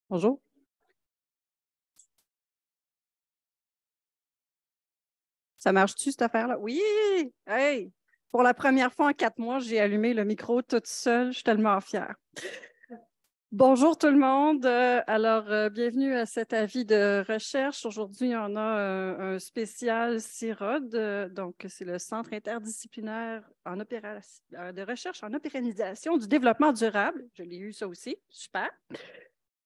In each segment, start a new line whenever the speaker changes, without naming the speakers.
Bonjour. Ça marche-tu, cette affaire-là? Oui! Hey! Pour la première fois en 4 mois, j'ai allumé le micro toute seule. Je suis tellement fière. Bonjour tout le monde. Bienvenue à cet avis de recherche. Aujourd'hui, on a un spécial CIROD. Donc, c'est le Centre interdisciplinaire de recherche en pérennisation du développement durable. Je l'ai eu ça aussi. Super.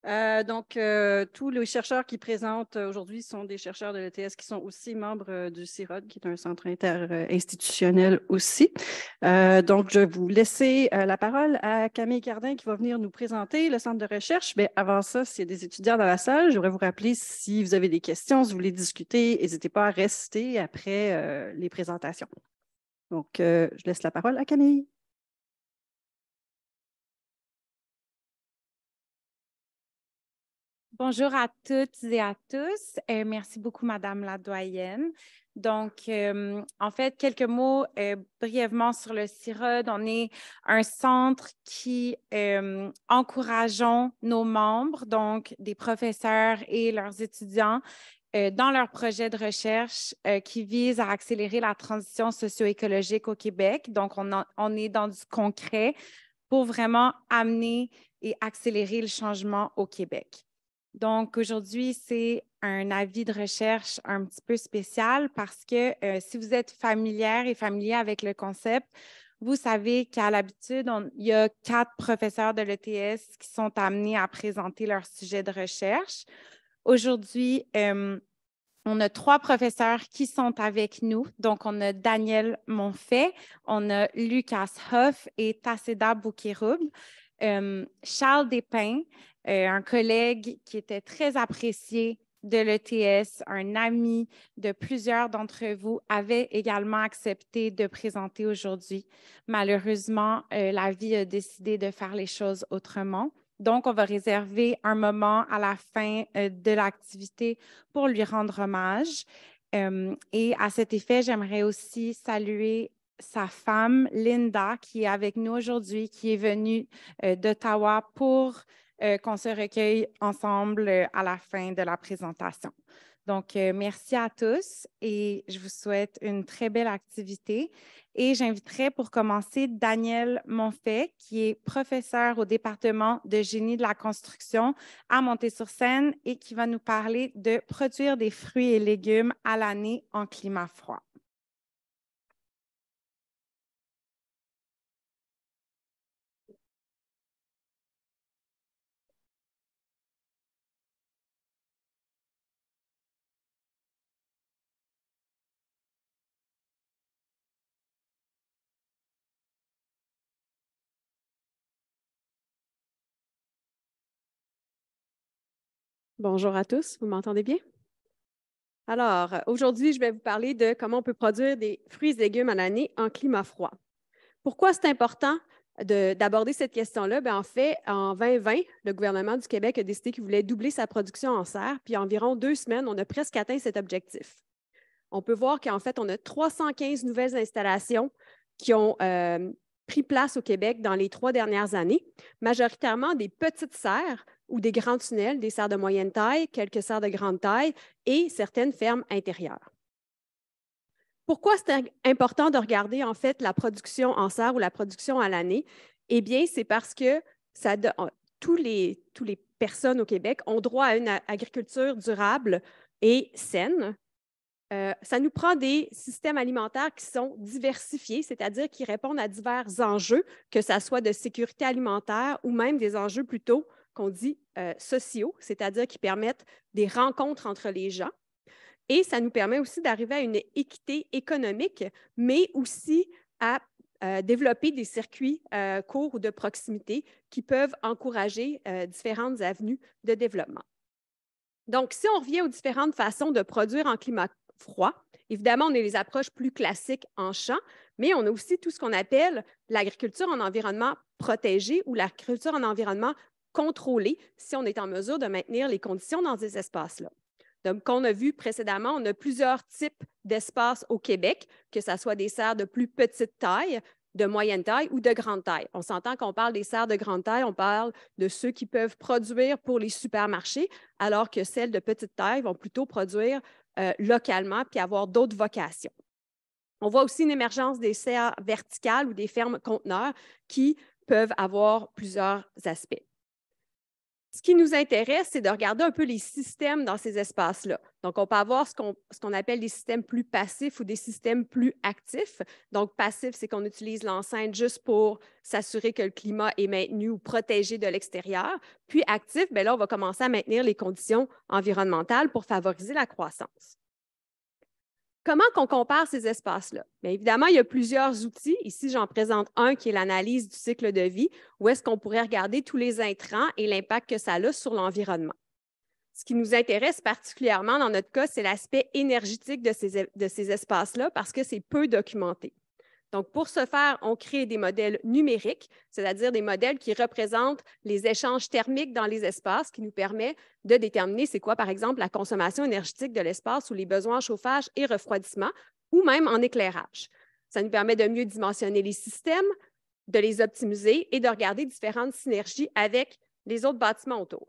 Tous les chercheurs qui présentent aujourd'hui sont des chercheurs de l'ETS qui sont aussi membres du CIROD, qui est un centre interinstitutionnel aussi. Je vais vous laisser la parole à Camille Cardin qui va venir nous présenter le centre de recherche. Mais avant ça, s'il y a des étudiants dans la salle, je voudrais vous rappeler si vous avez des questions, si vous voulez discuter, n'hésitez pas à rester après les présentations. Je laisse la parole à Camille.
Bonjour à toutes et à tous. Merci beaucoup, Madame la doyenne. En fait, quelques mots brièvement sur le CIROD. On est un centre qui encourageons nos membres, donc des professeurs et leurs étudiants, dans leurs projets de recherche qui visent à accélérer la transition socio-écologique au Québec. Donc, on est dans du concret pour vraiment amener et accélérer le changement au Québec. Donc, aujourd'hui, c'est un avis de recherche un petit peu spécial parce que si vous êtes familière et familier avec le concept, vous savez qu'à l'habitude, il y a 4 professeurs de l'ETS qui sont amenés à présenter leur sujet de recherche. Aujourd'hui, on a 3 professeurs qui sont avec nous. Donc, on a Daniel Monfait, on a Lucas Hoff et Tasseda Boukiroub. Charles Despins, un collègue qui était très apprécié de l'ETS, un ami de plusieurs d'entre vous, avait également accepté de présenter aujourd'hui. Malheureusement, la vie a décidé de faire les choses autrement. Donc, on va réserver un moment à la fin de l'activité pour lui rendre hommage. Et à cet effet, j'aimerais aussi saluer sa femme, Linda, qui est avec nous aujourd'hui, qui est venue d'Ottawa pour qu'on se recueille ensemble à la fin de la présentation. Donc, merci à tous et je vous souhaite une très belle activité. Et j'inviterai pour commencer Daniel Monfait, qui est professeur au département de génie de la construction à Montée-sur-Seine et qui va nous parler de produire des fruits et légumes à l'année en climat froid.
Bonjour à tous, vous m'entendez bien? Alors, aujourd'hui, je vais vous parler de comment on peut produire des fruits et légumes à l'année en climat froid. Pourquoi c'est important d'aborder cette question-là? Bien, en fait, en 2020, le gouvernement du Québec a décidé qu'il voulait doubler sa production en serre, puis en environ 2 semaines, on a presque atteint cet objectif. On peut voir qu'en fait, on a 315 nouvelles installations qui ont pris place au Québec dans les 3 dernières années, majoritairement des petites serres ou des grands tunnels, des serres de moyenne taille, quelques serres de grande taille et certaines fermes intérieures. Pourquoi c'est important de regarder en fait la production en serre ou la production à l'année? Eh bien, c'est parce que tous les personnes au Québec ont droit à une agriculture durable et saine. Ça nous prend des systèmes alimentaires qui sont diversifiés, c'est-à-dire qui répondent à divers enjeux, que ce soit de sécurité alimentaire ou même des enjeux plutôt qu'on dit sociaux, c'est-à-dire qui permettent des rencontres entre les gens. Et ça nous permet aussi d'arriver à une équité économique, mais aussi à développer des circuits courts ou de proximité qui peuvent encourager différentes avenues de développement. Donc, si on revient aux différentes façons de produire en climat froid, évidemment, on a les approches plus classiques en champ, mais on a aussi tout ce qu'on appelle l'agriculture en environnement protégé ou l'agriculture en environnement contrôlé, si on est en mesure de maintenir les conditions dans ces espaces-là. Donc, comme on a vu précédemment, on a plusieurs types d'espaces au Québec, que ce soit des serres de plus petite taille, de moyenne taille ou de grande taille. On s'entend qu'on parle des serres de grande taille, on parle de ceux qui peuvent produire pour les supermarchés, alors que celles de petite taille vont plutôt produire localement puis avoir d'autres vocations. On voit aussi une émergence des serres verticales ou des fermes conteneurs qui peuvent avoir plusieurs aspects. Ce qui nous intéresse, c'est de regarder un peu les systèmes dans ces espaces-là. Donc, on peut avoir ce qu'on appelle des systèmes plus passifs ou des systèmes plus actifs. Donc, passif, c'est qu'on utilise l'enceinte juste pour s'assurer que le climat est maintenu ou protégé de l'extérieur. Puis, actif, bien là, on va commencer à maintenir les conditions environnementales pour favoriser la croissance. Comment on compare ces espaces-là? Bien évidemment, il y a plusieurs outils. Ici, j'en présente un qui est l'analyse du cycle de vie, où est-ce qu'on pourrait regarder tous les intrants et l'impact que ça a sur l'environnement. Ce qui nous intéresse particulièrement dans notre cas, c'est l'aspect énergétique de ces espaces-là parce que c'est peu documenté. Donc, pour ce faire, on crée des modèles numériques, c'est-à-dire des modèles qui représentent les échanges thermiques dans les espaces, qui nous permet de déterminer c'est quoi, par exemple, la consommation énergétique de l'espace ou les besoins en chauffage et refroidissement, ou même en éclairage. Ça nous permet de mieux dimensionner les systèmes, de les optimiser et de regarder différentes synergies avec les autres bâtiments autour.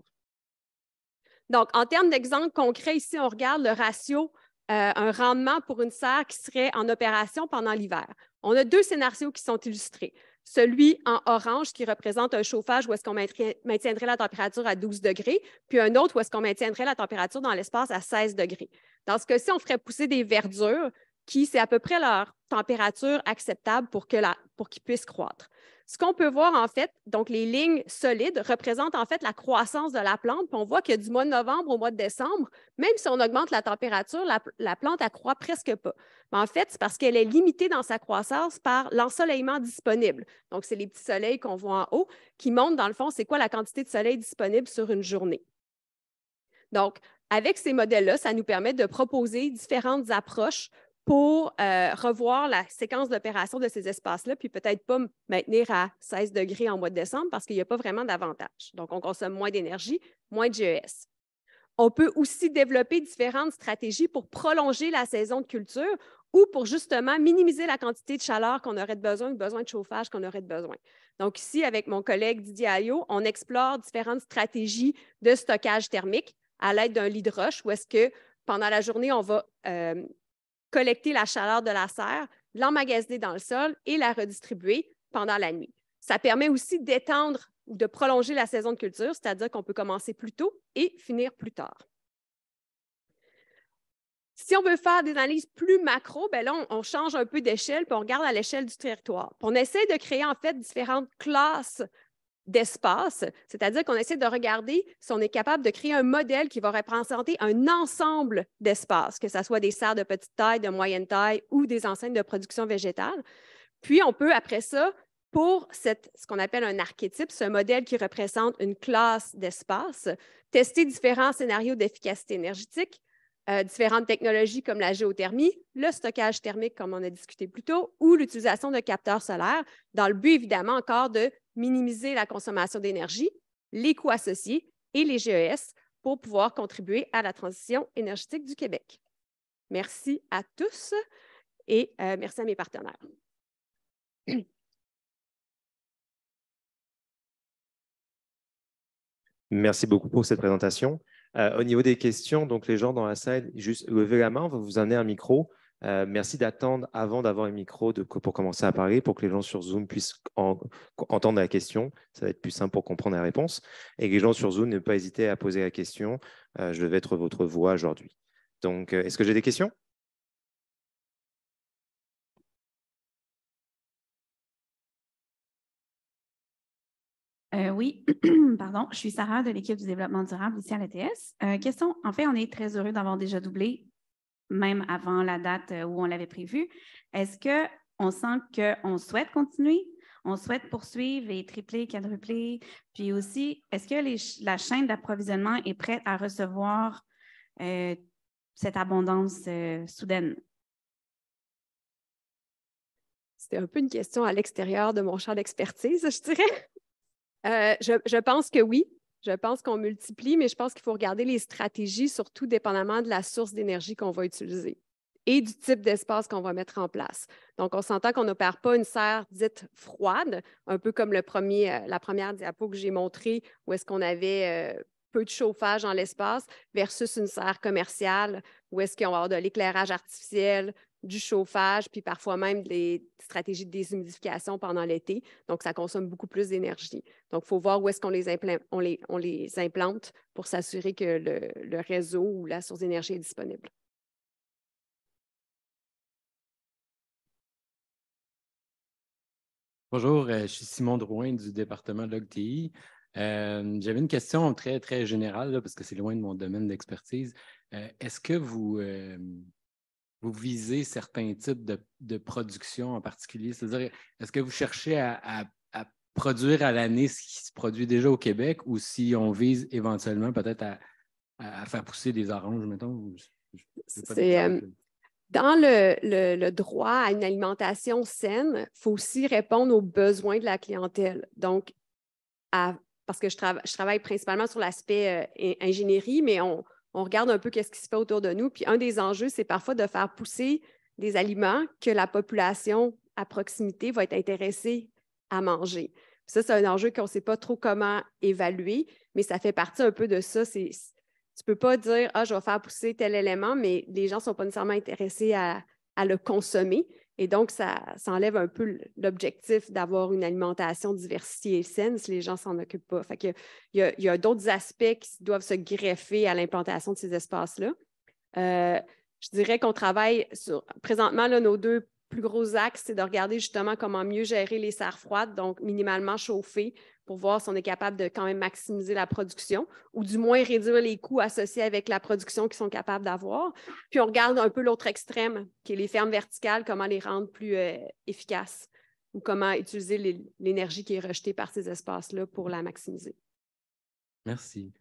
Donc, en termes d'exemple concret, ici, on regarde le ratio, un rendement pour une serre qui serait en opération pendant l'hiver. On a deux scénarios qui sont illustrés. Celui en orange qui représente un chauffage où est-ce qu'on maintiendrait la température à 12 degrés, puis un autre où est-ce qu'on maintiendrait la température dans l'espace à 16 degrés. Dans ce cas-ci, on ferait pousser des verdures qui, c'est à peu près leur température acceptable pour qu'ils puissent croître. Ce qu'on peut voir, en fait, donc les lignes solides représentent en fait la croissance de la plante. Puis on voit que du mois de novembre au mois de décembre, même si on augmente la température, la plante accroît presque pas. Mais en fait, c'est parce qu'elle est limitée dans sa croissance par l'ensoleillement disponible. Donc, c'est les petits soleils qu'on voit en haut qui montrent, dans le fond, c'est quoi la quantité de soleil disponible sur une journée. Donc, avec ces modèles-là, ça nous permet de proposer différentes approches pour revoir la séquence d'opération de ces espaces-là, puis peut-être pas maintenir à 16 degrés en mois de décembre parce qu'il n'y a pas vraiment d'avantage. Donc, on consomme moins d'énergie, moins de GES. On peut aussi développer différentes stratégies pour prolonger la saison de culture ou pour justement minimiser la quantité de chaleur qu'on aurait besoin ou besoin de chauffage qu'on aurait besoin. Donc ici, avec mon collègue Didier Alliot, on explore différentes stratégies de stockage thermique à l'aide d'un lit de roche où est-ce que pendant la journée, on va collecter la chaleur de la serre, l'emmagasiner dans le sol et la redistribuer pendant la nuit. Ça permet aussi d'étendre ou de prolonger la saison de culture, c'est-à-dire qu'on peut commencer plus tôt et finir plus tard. Si on veut faire des analyses plus macro, bien là, on change un peu d'échelle puis on regarde à l'échelle du territoire. Puis on essaie de créer en fait différentes classes d'espace, c'est-à-dire qu'on essaie de regarder si on est capable de créer un modèle qui va représenter un ensemble d'espaces, que ce soit des serres de petite taille, de moyenne taille ou des enseignes de production végétale. Puis, on peut, après ça, pour ce qu'on appelle un archétype, ce modèle qui représente une classe d'espace, tester différents scénarios d'efficacité énergétique, différentes technologies comme la géothermie, le stockage thermique, comme on a discuté plus tôt, ou l'utilisation de capteurs solaires, dans le but, évidemment, encore de minimiser la consommation d'énergie, les coûts associés et les GES pour pouvoir contribuer à la transition énergétique du Québec. Merci à tous et merci à mes partenaires.
Merci beaucoup pour cette présentation. Au niveau des questions, donc les gens dans la salle, juste levez la main, on va vous amener un micro. Merci d'attendre avant d'avoir un micro pour commencer à parler, pour que les gens sur Zoom puissent entendre la question. Ça va être plus simple pour comprendre la réponse. Et les gens sur Zoom, ne pas hésiter à poser la question. Je vais être votre voix aujourd'hui. Donc, est-ce que j'ai des questions?
Oui, pardon. Je suis Sarah de l'équipe du développement durable ici à l'ETS. Question, en fait, on est très heureux d'avoir déjà doublé, même avant la date où on l'avait prévu. Est-ce qu'on sent qu'on souhaite continuer? On souhaite poursuivre et tripler, quadrupler? Puis aussi, est-ce que la chaîne d'approvisionnement est prête à recevoir cette abondance soudaine?
C'était un peu une question à l'extérieur de mon champ d'expertise, je dirais. Je pense que oui. Je pense qu'on multiplie, mais je pense qu'il faut regarder les stratégies, surtout dépendamment de la source d'énergie qu'on va utiliser. et du type d'espace qu'on va mettre en place. Donc, on s'entend qu'on n'opère pas une serre dite froide, un peu comme la première diapo que j'ai montrée, où est-ce qu'on avait peu de chauffage dans l'espace, versus une serre commerciale, où est-ce qu'on va avoir de l'éclairage artificiel, du chauffage, puis parfois même des stratégies de déshumidification pendant l'été. Donc, ça consomme beaucoup plus d'énergie. Donc, il faut voir où est-ce qu'on les implante pour s'assurer que le réseau ou la source d'énergie est disponible.
Bonjour, je suis Simon Drouin du département de l'OGTI. J'avais une question très, très générale, là, parce que c'est loin de mon domaine d'expertise. Est-ce que vous visez certains types de production en particulier? C'est-à-dire, est-ce que vous cherchez à produire à l'année ce qui se produit déjà au Québec ou si on vise éventuellement peut-être à faire pousser des oranges, mettons?
Dans le droit à une alimentation saine, il faut aussi répondre aux besoins de la clientèle. Donc, parce que je travaille principalement sur l'aspect ingénierie, mais on regarde un peu ce qui se fait autour de nous. Puis un des enjeux, c'est parfois de faire pousser des aliments que la population à proximité va être intéressée à manger. Puis ça, c'est un enjeu qu'on ne sait pas trop comment évaluer, mais ça fait partie un peu de ça. Tu ne peux pas dire « Ah, je vais faire pousser tel élément », mais les gens ne sont pas nécessairement intéressés à le consommer. Et donc, ça enlève un peu l'objectif d'avoir une alimentation diversifiée et saine si les gens ne s'en occupent pas. Fait que, il y a d'autres aspects qui doivent se greffer à l'implantation de ces espaces-là. Je dirais qu'on travaille sur, présentement, là, nos deux plus gros axes, c'est de regarder justement comment mieux gérer les serres froides, donc minimalement chauffer pour voir si on est capable de quand même maximiser la production ou du moins réduire les coûts associés avec la production qu'ils sont capables d'avoir. Puis on regarde un peu l'autre extrême, qui est les fermes verticales, comment les rendre plus efficaces ou comment utiliser l'énergie qui est rejetée par ces espaces-là pour la maximiser.
Merci.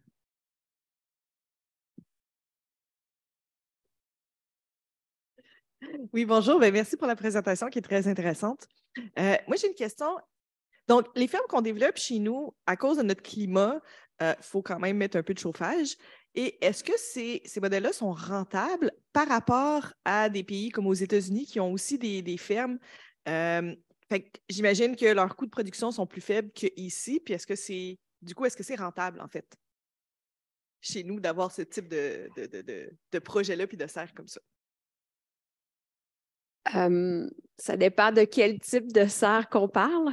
Oui, bonjour. Bien, merci pour la présentation qui est très intéressante. Moi, j'ai une question. Donc, les fermes qu'on développe chez nous, à cause de notre climat, il faut quand même mettre un peu de chauffage. Et est-ce que ces modèles-là sont rentables par rapport à des pays comme aux États-Unis qui ont aussi des fermes? J'imagine que leurs coûts de production sont plus faibles qu'ici. Puis est-ce que c'est rentable, en fait, chez nous, d'avoir ce type de projet-là puis de serre comme ça?
Ça dépend de quel type de serre qu'on parle.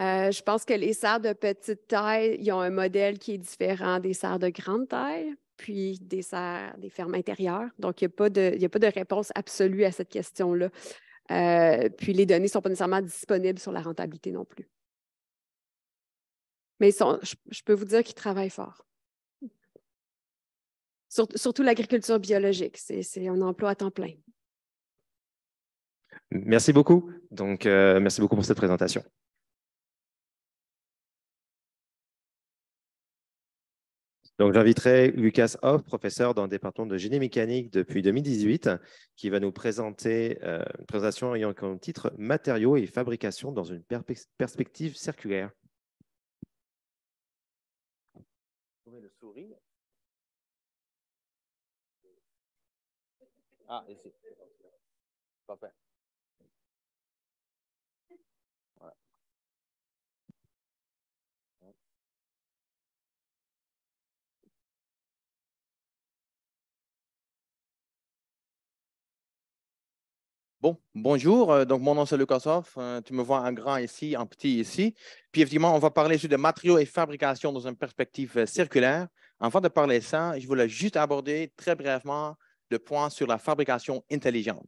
Je pense que les serres de petite taille, ils ont un modèle qui est différent des serres de grande taille, puis des fermes intérieures. Donc, il n'y a pas de réponse absolue à cette question-là. Puis, les données ne sont pas nécessairement disponibles sur la rentabilité non plus. Mais je peux vous dire qu'ils travaillent fort. Surtout l'agriculture biologique. C'est un emploi à temps plein.
Merci beaucoup. Donc, merci beaucoup pour cette présentation. Donc, j'inviterai Lucas Hoff, professeur dans le département de génie mécanique depuis 2018, qui va nous présenter une présentation ayant comme titre « Matériaux et fabrication dans une perspective circulaire ». Le souris. Ah, ici. Parfait. Voilà.
Bonjour. Donc, mon nom, c'est Lucas Hoff. Tu me vois en grand ici, en petit ici. Puis, effectivement, on va parler sur des matériaux et fabrication dans une perspective circulaire. Avant de parler de ça, je voulais juste aborder très brièvement le point sur la fabrication intelligente.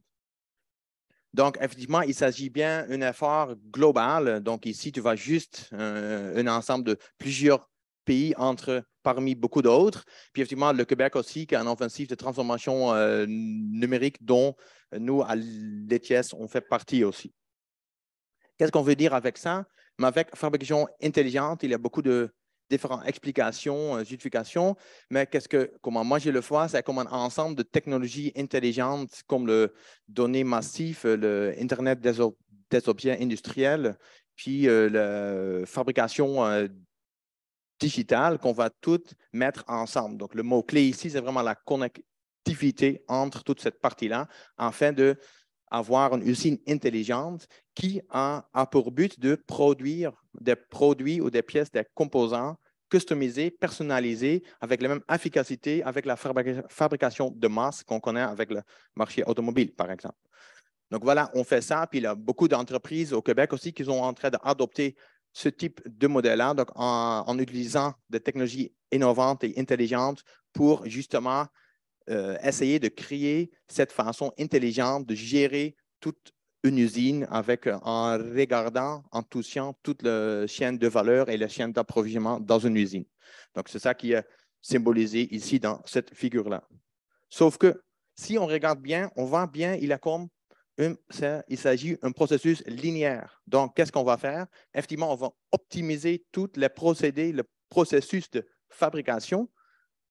Donc, effectivement, il s'agit bien d'un effort global. Donc, ici, tu vois juste un ensemble de plusieurs pays parmi beaucoup d'autres. Puis, effectivement, le Québec aussi, qui a une offensive de transformation numérique dont nous, à l'ETS, on fait partie aussi. Qu'est-ce qu'on veut dire avec ça? Mais avec fabrication intelligente, il y a beaucoup de différentes explications, justifications, mais comment moi je le vois, c'est comme un ensemble de technologies intelligentes comme le données massives, le Internet des objets industriels, puis la fabrication digitale qu'on va toutes mettre ensemble. Donc, le mot-clé ici, c'est vraiment la connectivité connectivité entre toute cette partie-là afin d'avoir une usine intelligente qui a pour but de produire des produits ou des pièces, des composants customisés, personnalisés, avec la même efficacité avec la fabrication de masse qu'on connaît avec le marché automobile, par exemple. Donc voilà, on fait ça. Puis il y a beaucoup d'entreprises au Québec aussi qui sont en train d'adopter ce type de modèle-là, donc en utilisant des technologies innovantes et intelligentes pour justement essayer de créer cette façon intelligente de gérer toute une usine en regardant, en touchant toute la chaîne de valeur et la chaîne d'approvisionnement dans une usine. Donc, c'est ça qui est symbolisé ici dans cette figure-là. Sauf que si on regarde bien, on voit bien, il s'agit d'un processus linéaire. Donc, qu'est-ce qu'on va faire? Effectivement, on va optimiser tous les procédés, le processus de fabrication,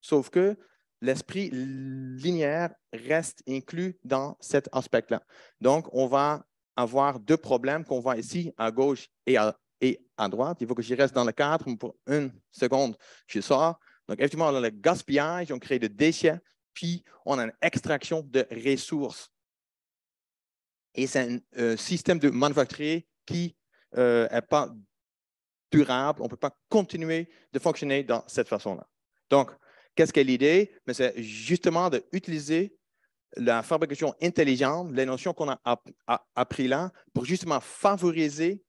sauf que l'esprit linéaire reste inclus dans cet aspect-là. Donc, on va avoir deux problèmes qu'on voit ici à gauche et à droite. Il faut que je reste dans le cadre. Pour une seconde, je sors. Donc, effectivement, on a le gaspillage, on crée des déchets, puis on a une extraction de ressources. Et c'est un système de manufacturier qui n'est pas durable. On ne peut pas continuer de fonctionner de cette façon-là. Donc, qu'est-ce qu'est l'idée? C'est justement d'utiliser la fabrication intelligente, les notions qu'on a appris là, pour justement favoriser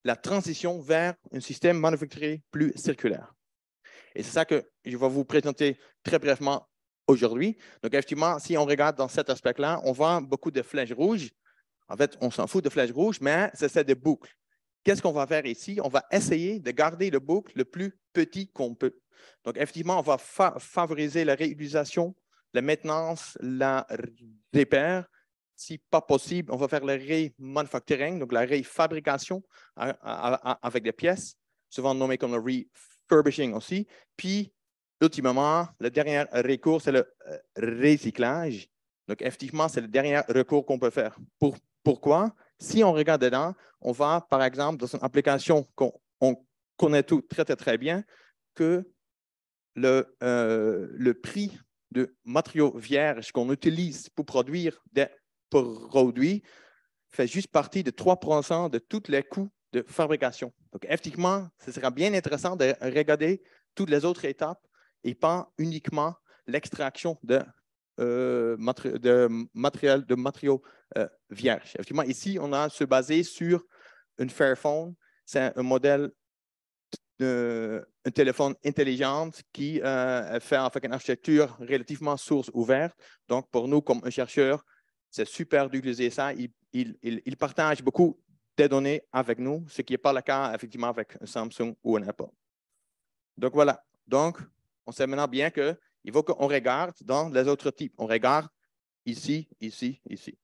la transition vers un système manufacturier plus circulaire. Et c'est ça que je vais vous présenter très brièvement aujourd'hui. Donc, effectivement, si on regarde dans cet aspect-là, on voit beaucoup de flèches rouges. En fait, on s'en fout de flèches rouges, mais c'est des boucles. Qu'est-ce qu'on va faire ici? On va essayer de garder le boucle le plus petit qu'on peut. Donc, effectivement, on va favoriser la réutilisation, la maintenance, la répair. Si pas possible, on va faire le remanufacturing, donc la réfabrication avec des pièces, souvent nommé comme le refurbishing aussi. Puis, ultimement, le dernier recours, c'est le recyclage. Donc, effectivement, c'est le dernier recours qu'on peut faire. Pourquoi? Si on regarde dedans, on va, par exemple, dans une application qu'on connaît tout très, très, très bien, que le prix de matériaux vierges qu'on utilise pour produire des produits fait juste partie de 3% de tous les coûts de fabrication. Donc, effectivement, ce sera bien intéressant de regarder toutes les autres étapes et pas uniquement l'extraction de matériaux vierges. Effectivement, ici, on a se basé sur une Fairphone. C'est un modèle un téléphone intelligent qui fait avec une architecture relativement source ouverte. Donc, pour nous, comme un chercheur, c'est super d'utiliser ça. Il partage beaucoup de données avec nous, ce qui n'est pas le cas, effectivement, avec un Samsung ou un Apple. Donc, voilà. Donc, on sait maintenant bien qu'il faut qu'on regarde dans les autres types. On regarde ici, ici, ici.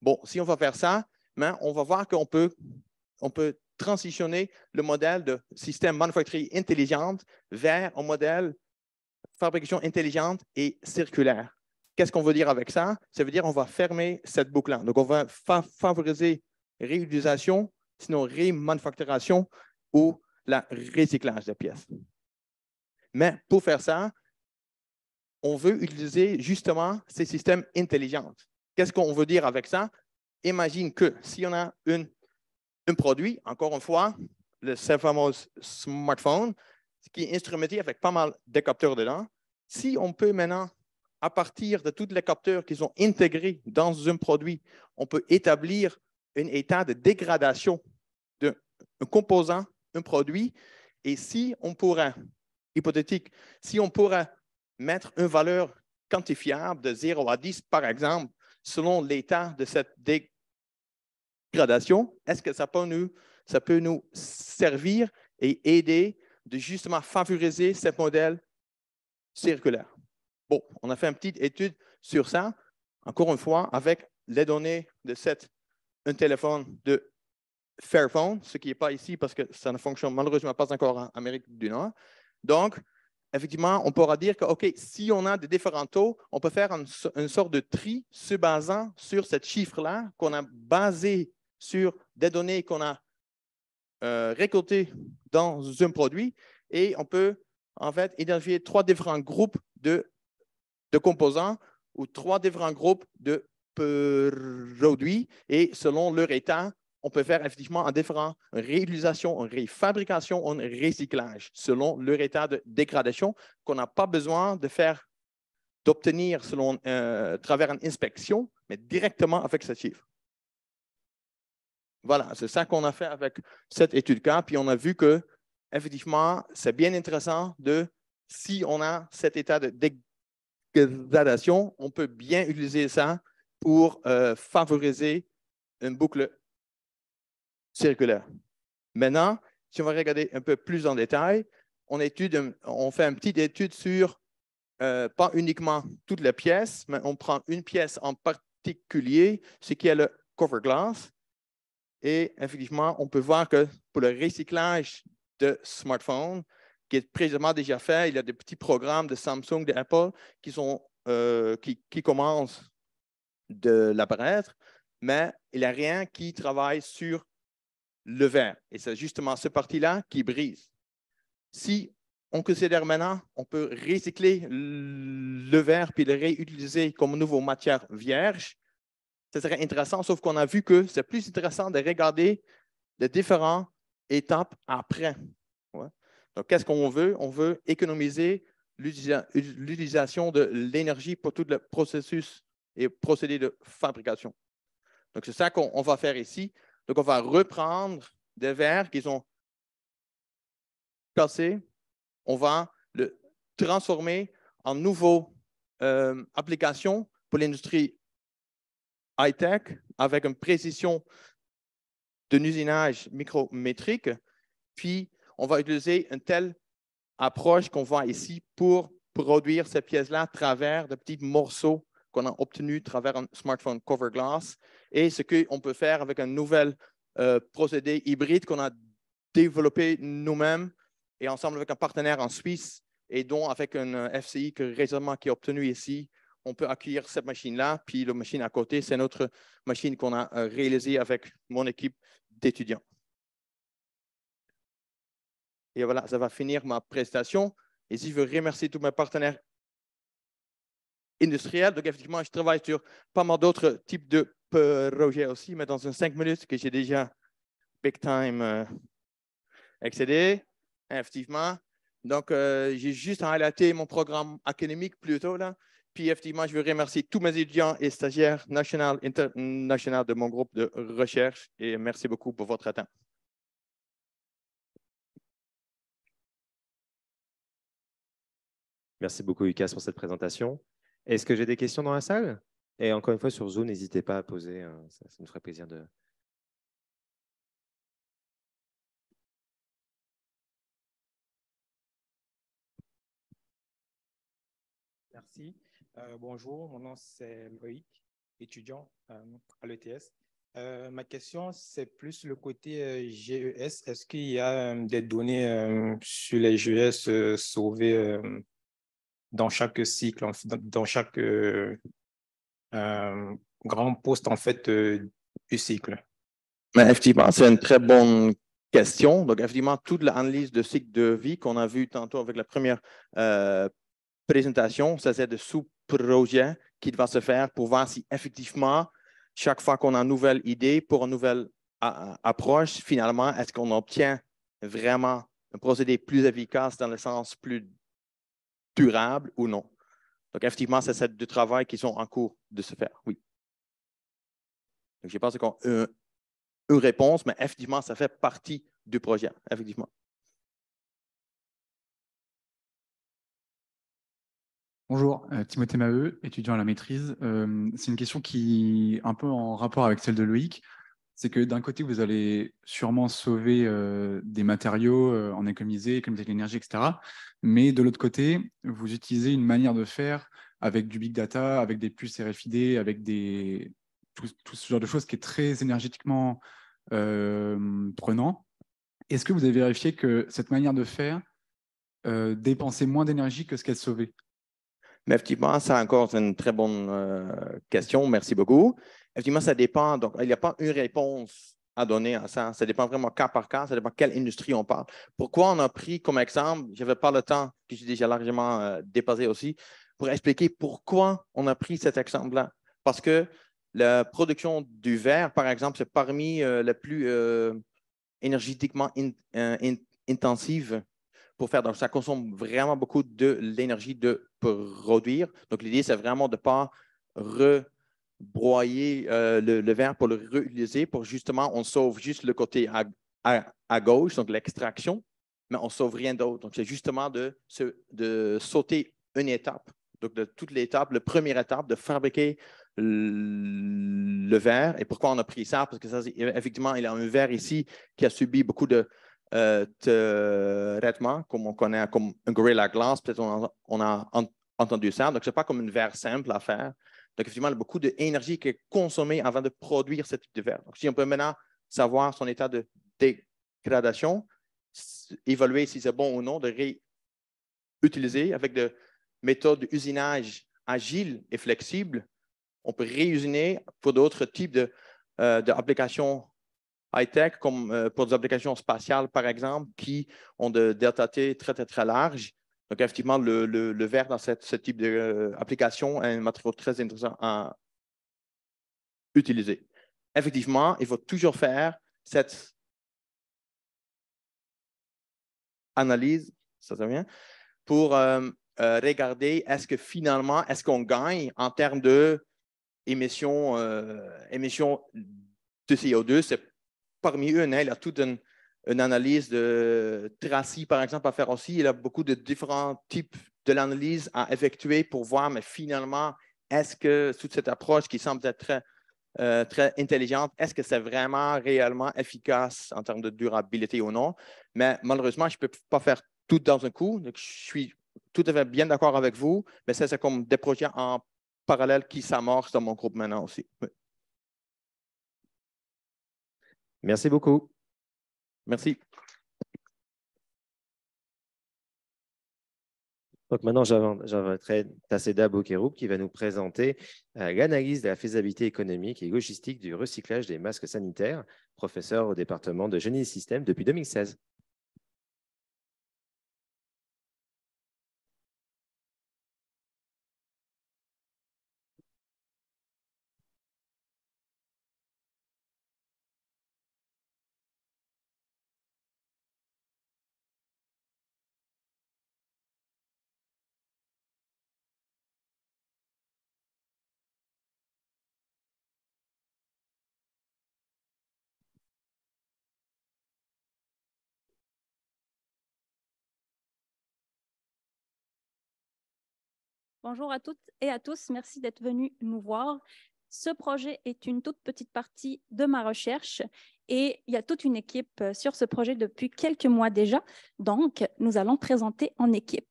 Bon, si on va faire ça, mais on va voir qu'on peut transitionner le modèle de système manufacturier intelligent vers un modèle de fabrication intelligente et circulaire. Qu'est-ce qu'on veut dire avec ça? Ça veut dire qu'on va fermer cette boucle-là. Donc, on va favoriser réutilisation, sinon remanufacturation ou le recyclage des pièces. Mais pour faire ça, on veut utiliser justement ces systèmes intelligents. Qu'est-ce qu'on veut dire avec ça? Imagine que si on a un produit, encore une fois, le fameux smartphone, qui est instrumenté avec pas mal de capteurs dedans, si on peut maintenant, à partir de tous les capteurs qui sont intégrés dans un produit, on peut établir un état de dégradation d'un composant, un produit, et si on pourrait, hypothétique, si on pourrait mettre une valeur quantifiable de 0 à 10, par exemple, selon l'état de cette dégradation, est-ce que ça peut nous servir et aider de justement favoriser ce modèle circulaire? Bon, on a fait une petite étude sur ça, encore une fois, avec les données de un téléphone de Fairphone, ce qui n'est pas ici parce que ça ne fonctionne malheureusement pas encore en Amérique du Nord. Donc, effectivement, on pourra dire que, OK, si on a des différents taux, on peut faire une sorte de tri se basant sur ce chiffre-là qu'on a basé sur des données qu'on a récoltées dans un produit et on peut en fait identifier 3 différents groupes de composants ou 3 différents groupes de produits et selon leur état, on peut faire effectivement une réutilisation, une réfabrication, un recyclage selon leur état de dégradation qu'on n'a pas besoin d'obtenir selon travers une inspection, mais directement avec ce chiffre. Voilà, c'est ça qu'on a fait avec cette étude-là. Puis on a vu que effectivement, c'est bien intéressant si on a cet état de dégradation, on peut bien utiliser ça pour favoriser une boucle circulaire. Maintenant, si on va regarder un peu plus en détail, on fait une petite étude sur pas uniquement toutes les pièces, mais on prend une pièce en particulier, ce qui est le cover glass. Et effectivement, on peut voir que pour le recyclage de smartphones, qui est précisément déjà fait, il y a des petits programmes de Samsung, d'Apple qui commencent de l'apparaître, mais il n'y a rien qui travaille sur le verre. Et c'est justement cette partie-là qui brise. Si on considère maintenant, on peut recycler le verre puis le réutiliser comme nouvelle matière vierge, ce serait intéressant, sauf qu'on a vu que c'est plus intéressant de regarder les différentes étapes après. Ouais. Donc, qu'est-ce qu'on veut? On veut économiser l'utilisation de l'énergie pour tout le processus et procédé de fabrication. Donc, c'est ça qu'on va faire ici. Donc, on va reprendre des verres qui sont cassés. On va le transformer en nouvelles applications pour l'industrie high-tech avec une précision d'un usinage micrométrique. Puis, on va utiliser une telle approche qu'on voit ici pour produire ces pièces-là à travers de petits morceaux qu'on a obtenus à travers un smartphone cover glass et ce qu'on peut faire avec un nouvel procédé hybride qu'on a développé nous-mêmes et ensemble avec un partenaire en Suisse et dont avec un FCI récemment qui est obtenu ici, on peut accueillir cette machine-là. Puis la machine à côté, c'est notre machine qu'on a réalisée avec mon équipe d'étudiants. Et voilà, ça va finir ma présentation. Et si je veux remercier tous mes partenaires industriels, donc effectivement, je travaille sur pas mal d'autres types de projets aussi, mais dans 5 minutes que j'ai déjà big time excédé, effectivement. Donc, j'ai juste highlighté mon programme académique plutôt là. Puis, effectivement, je veux remercier tous mes étudiants et stagiaires nationaux et internationaux de mon groupe de recherche et merci beaucoup pour votre temps.
Merci beaucoup, Lucas, pour cette présentation. Est-ce que j'ai des questions dans la salle? Et encore une fois, sur Zoom, n'hésitez pas à poser. Ça nous ferait plaisir de…
Merci. Bonjour, mon nom c'est Loïc, étudiant à l'ETS. Ma question, c'est plus le côté GES. Est-ce qu'il y a des données sur les GES sauvées dans chaque cycle, dans chaque grand poste en fait, du cycle?
Mais effectivement, c'est une très bonne question. Donc, effectivement, toute l'analyse de cycle de vie qu'on a vu tantôt avec la première présentation, ça c'est de sous-projets qui va se faire pour voir si effectivement, chaque fois qu'on a une nouvelle idée pour une nouvelle approche, finalement, est-ce qu'on obtient vraiment un procédé plus efficace dans le sens plus durable ou non. Donc, effectivement, c'est du travail qui sont en cours de se faire, oui. Donc, je pense qu'on a une réponse, mais effectivement, ça fait partie du projet, effectivement.
Bonjour, Timothée Maheu, étudiant à la maîtrise. C'est une question qui est un peu en rapport avec celle de Loïc. C'est que d'un côté, vous allez sûrement sauver des matériaux, en économiser de l'énergie, etc. Mais de l'autre côté, vous utilisez une manière de faire avec du big data, avec des puces RFID, avec tout ce genre de choses qui est très énergétiquement prenant. Est-ce que vous avez vérifié que cette manière de faire dépensait moins d'énergie que ce qu'elle sauvait?
Mais effectivement, ça encore, c'est une très bonne question. Merci beaucoup. Effectivement, ça dépend. Donc, il n'y a pas une réponse à donner à ça. Ça dépend vraiment cas par cas, ça dépend quelle industrie on parle. Pourquoi on a pris comme exemple, je n'avais pas le temps, que j'ai déjà largement dépassé aussi, pour expliquer pourquoi on a pris cet exemple-là. Parce que la production du verre, par exemple, c'est parmi les plus énergétiquement intensive pour faire. Donc, ça consomme vraiment beaucoup de l'énergie de produire. Donc, l'idée, c'est vraiment de ne pas rebroyer le verre pour le réutiliser, pour justement, on sauve juste le côté à gauche, donc l'extraction, mais on ne sauve rien d'autre. Donc, c'est justement de sauter une étape. Donc, de toute l'étape, la première étape de fabriquer le verre. Et pourquoi on a pris ça? Parce que ça, effectivement, il y a un verre ici qui a subi beaucoup de traitements, comme on connaît comme un Gorilla Glass. Peut-être on a entendu ça. Donc, ce n'est pas comme un verre simple à faire. Donc, effectivement, il y a beaucoup d'énergie qui est consommée avant de produire ce type de verre. Donc, si on peut maintenant savoir son état de dégradation, évaluer si c'est bon ou non, de réutiliser avec des méthodes d'usinage agiles et flexibles, on peut réusiner pour d'autres types d'applications high-tech, comme pour des applications spatiales, par exemple, qui ont de delta T très, très, très larges. Donc, effectivement, le verre dans ce type d'application est un matériau très intéressant à utiliser. Effectivement, il faut toujours faire cette analyse, ça vient, pour regarder est-ce que finalement, est-ce qu'on gagne en termes d'émissions de CO2. C'est parmi eux, il y a toute une analyse de Tracy, par exemple, à faire aussi. Il y a beaucoup de différents types de l'analyse à effectuer pour voir, mais finalement, est-ce que toute cette approche qui semble être très intelligente, est-ce que c'est vraiment réellement efficace en termes de durabilité ou non? Mais malheureusement, je ne peux pas faire tout dans un coup. Donc, je suis tout à fait bien d'accord avec vous, mais ça, c'est comme des projets en parallèle qui s'amorcent dans mon groupe maintenant aussi. Oui.
Merci beaucoup.
Merci.
Donc maintenant, j'inviterai Tasseda Bokeroup qui va nous présenter l'analyse de la faisabilité économique et logistique du recyclage des masques sanitaires, professeur au département de génie des systèmes depuis 2016.
Bonjour à toutes et à tous, merci d'être venus nous voir. Ce projet est une toute petite partie de ma recherche et il y a toute une équipe sur ce projet depuis quelques mois déjà. Donc, nous allons présenter en équipe.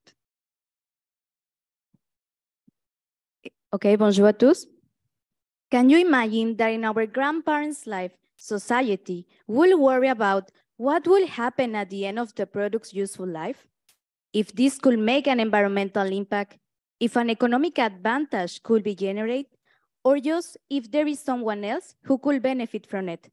Ok, bonjour à tous. Can you imagine that in our grandparents' life, society will worry about what will happen at the end of the product's useful life? If this could make an environmental impact, if an economic advantage could be generated, or just if there is someone else who could benefit from it.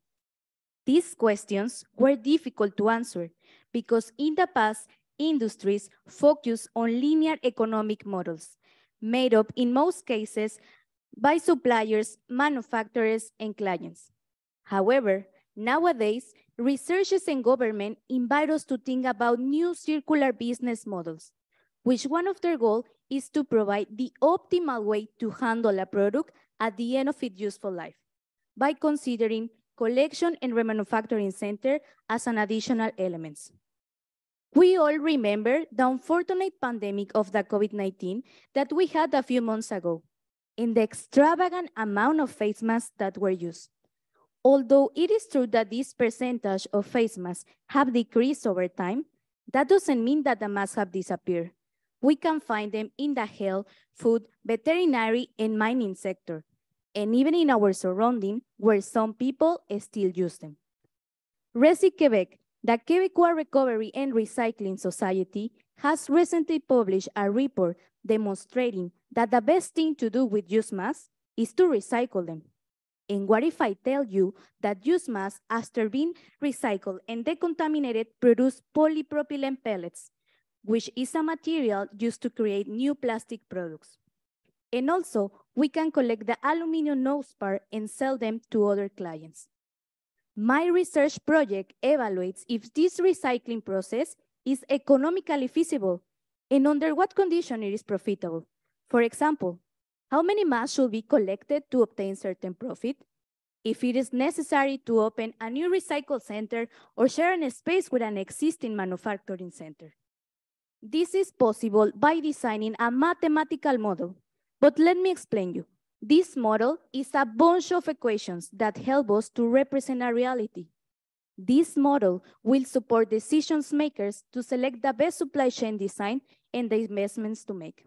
These questions were difficult to answer because in the past, industries focused on linear economic models, made up in most cases by suppliers, manufacturers, and clients. However, nowadays, researchers and government invite us to think about new circular business models, which one of their goals is to provide the optimal way to handle a product at the end of its useful life by considering collection and remanufacturing center as an additional element. We all remember the unfortunate pandemic of the COVID-19 that we had a few months ago and the extravagant amount of face masks that were used. Although it is true that this percentage of face masks have decreased over time, that doesn't mean that the masks have disappeared. We can find them in the health, food, veterinary, and mining sector, and even in our surrounding where some people still use them. Recyc Quebec, the Quebecois Recovery and Recycling Society, has recently published a report demonstrating that the best thing to do with used masks is to recycle them. And what if I tell you that used masks, after being recycled and decontaminated, produce polypropylene pellets, which is a material used to create new plastic products? And also, we can collect the aluminum nose part and sell them to other clients. My research project evaluates if this recycling process is economically feasible and under what condition it is profitable. For example, how many masks should be collected to obtain certain profit? If it is necessary to open a new recycle center or share a space with an existing manufacturing center. This is possible by designing a mathematical model. But let me explain you. This model is a bunch of equations that help us to represent a reality. This model will support decision makers to select the best supply chain design and the investments to make.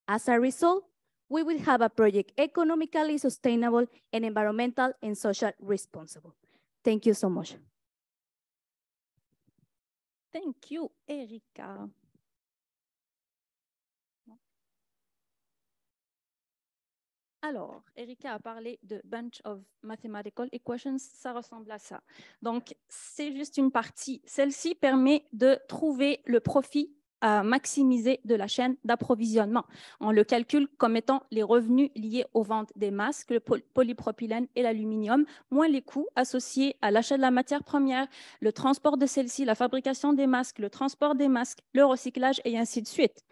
As a result, we will have a project economically sustainable and environmental and social responsible. Thank you so much.
Thank you, Erika. Alors, Erika a parlé de bunch of mathematical equations, ça ressemble à ça. Donc, c'est juste une partie. Celle-ci permet de trouver le profit à maximiser de la chaîne d'approvisionnement. On le calcule comme étant les revenus liés aux ventes des masques, le polypropylène et l'aluminium, moins les coûts associés à l'achat de la matière première, le transport de celle-ci, la fabrication des masques, le transport des masques, le recyclage et ainsi de suite.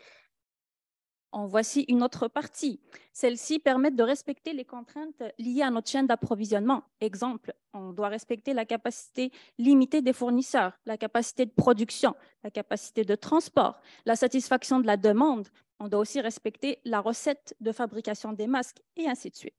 En voici une autre partie. Celles-ci permettent de respecter les contraintes liées à notre chaîne d'approvisionnement. Exemple, on doit respecter la capacité limitée des fournisseurs, la capacité de production, la capacité de transport, la satisfaction de la demande. On doit aussi respecter la recette de fabrication des masques et ainsi de suite.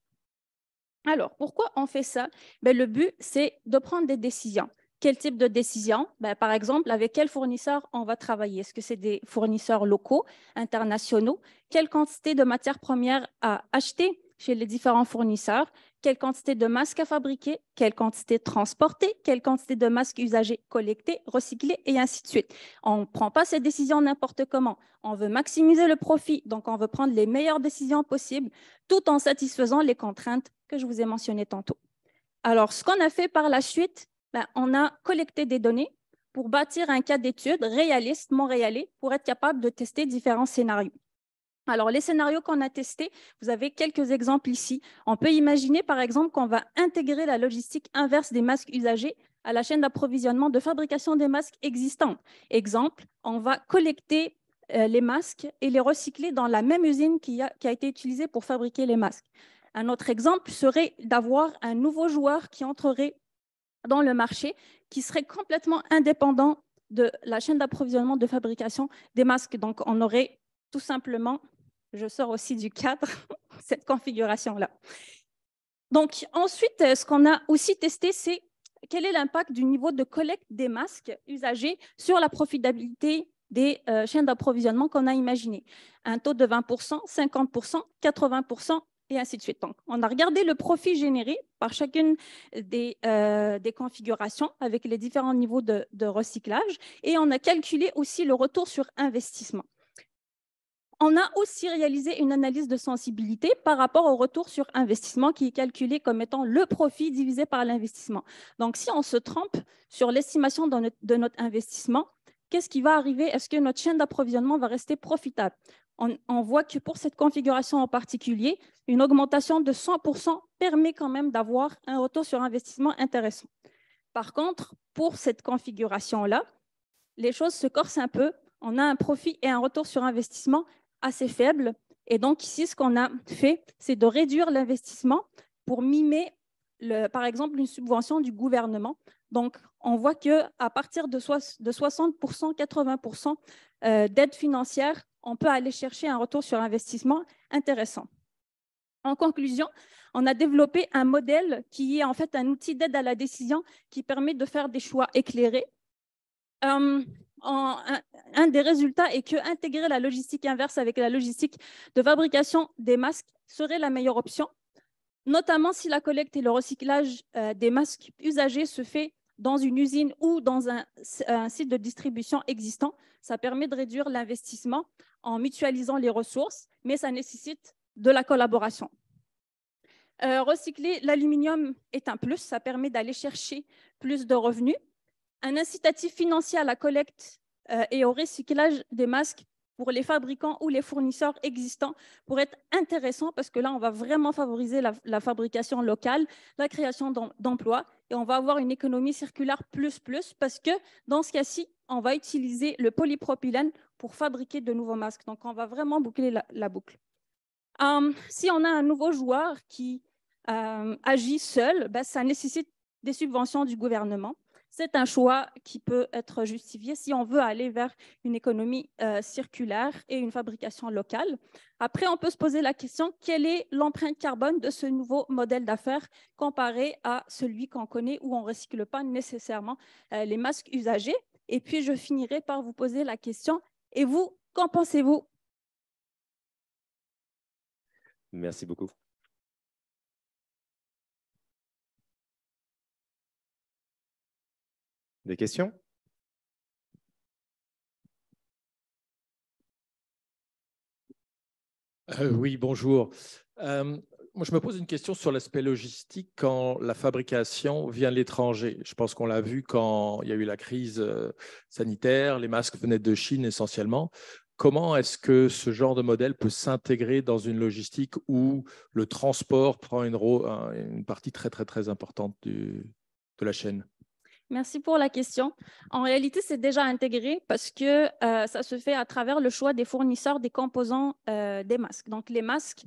Alors, pourquoi on fait ça? Le but, c'est de prendre des décisions. Quel type de décision? Par exemple, avec quel fournisseur on va travailler? Est-ce que c'est des fournisseurs locaux, internationaux? Quelle quantité de matières premières à acheter chez les différents fournisseurs? Quelle quantité de masques à fabriquer? Quelle quantité transporter? Quelle quantité de masques usagés collectés, recyclés et ainsi de suite? On ne prend pas ces décisions n'importe comment. On veut maximiser le profit, donc on veut prendre les meilleures décisions possibles tout en satisfaisant les contraintes que je vous ai mentionnées tantôt. Alors, ce qu'on a fait par la suite, on a collecté des données pour bâtir un cas d'étude réaliste, montréalais, pour être capable de tester différents scénarios. Alors, les scénarios qu'on a testés, vous avez quelques exemples ici. On peut imaginer, par exemple, qu'on va intégrer la logistique inverse des masques usagés à la chaîne d'approvisionnement de fabrication des masques existants. Exemple, on va collecter les masques et les recycler dans la même usine qui a été utilisée pour fabriquer les masques. Un autre exemple serait d'avoir un nouveau joueur qui entrerait dans le marché, qui serait complètement indépendant de la chaîne d'approvisionnement de fabrication des masques. Donc, on aurait tout simplement, je sors aussi du cadre, cette configuration-là. Donc, ensuite, ce qu'on a aussi testé, c'est quel est l'impact du niveau de collecte des masques usagés sur la profitabilité des chaînes d'approvisionnement qu'on a imaginées. Un taux de 20%, 50%, 80%, et ainsi de suite. Donc, on a regardé le profit généré par chacune des configurations avec les différents niveaux de recyclage et on a calculé aussi le retour sur investissement. On a aussi réalisé une analyse de sensibilité par rapport au retour sur investissement qui est calculé comme étant le profit divisé par l'investissement. Donc, si on se trompe sur l'estimation de notre investissement, qu'est-ce qui va arriver? Est-ce que notre chaîne d'approvisionnement va rester profitable? On voit que pour cette configuration en particulier, une augmentation de 100% permet quand même d'avoir un retour sur investissement intéressant. Par contre, pour cette configuration-là, les choses se corsent un peu. On a un profit et un retour sur investissement assez faible. Et donc ici, ce qu'on a fait, c'est de réduire l'investissement pour mimer, par exemple, une subvention du gouvernement. Donc, on voit qu'à partir de 60%, 80% d'aide financière, on peut aller chercher un retour sur investissement intéressant. En conclusion, on a développé un modèle qui est en fait un outil d'aide à la décision qui permet de faire des choix éclairés. Un des résultats est qu'intégrer la logistique inverse avec la logistique de fabrication des masques serait la meilleure option, notamment si la collecte et le recyclage des masques usagés se fait dans une usine ou dans un site de distribution existant. Ça permet de réduire l'investissement en mutualisant les ressources, mais ça nécessite de la collaboration. Recycler l'aluminium est un plus, ça permet d'aller chercher plus de revenus. Un incitatif financier à la collecte et au recyclage des masques pour les fabricants ou les fournisseurs existants pourrait être intéressant parce que là, on va vraiment favoriser la fabrication locale, la création d'emplois et on va avoir une économie circulaire plus parce que dans ce cas-ci, on va utiliser le polypropylène pour fabriquer de nouveaux masques. Donc, on va vraiment boucler la boucle. Si on a un nouveau joueur qui agit seul, ben, ça nécessite des subventions du gouvernement. C'est un choix qui peut être justifié si on veut aller vers une économie circulaire et une fabrication locale. Après, on peut se poser la question, quelle est l'empreinte carbone de ce nouveau modèle d'affaires comparé à celui qu'on connaît où on ne recycle pas nécessairement les masques usagés? Et puis, je finirai par vous poser la question, et vous, qu'en pensez-vous?
Merci beaucoup. Des questions?
Oui, bonjour. Moi, je me pose une question sur l'aspect logistique quand la fabrication vient de l'étranger. Je pense qu'on l'a vu quand il y a eu la crise sanitaire, les masques venaient de Chine essentiellement. Comment est-ce que ce genre de modèle peut s'intégrer dans une logistique où le transport prend une partie très, très, très importante de la chaîne?
Merci pour la question. En réalité, c'est déjà intégré parce que ça se fait à travers le choix des fournisseurs des composants des masques. Donc, les masques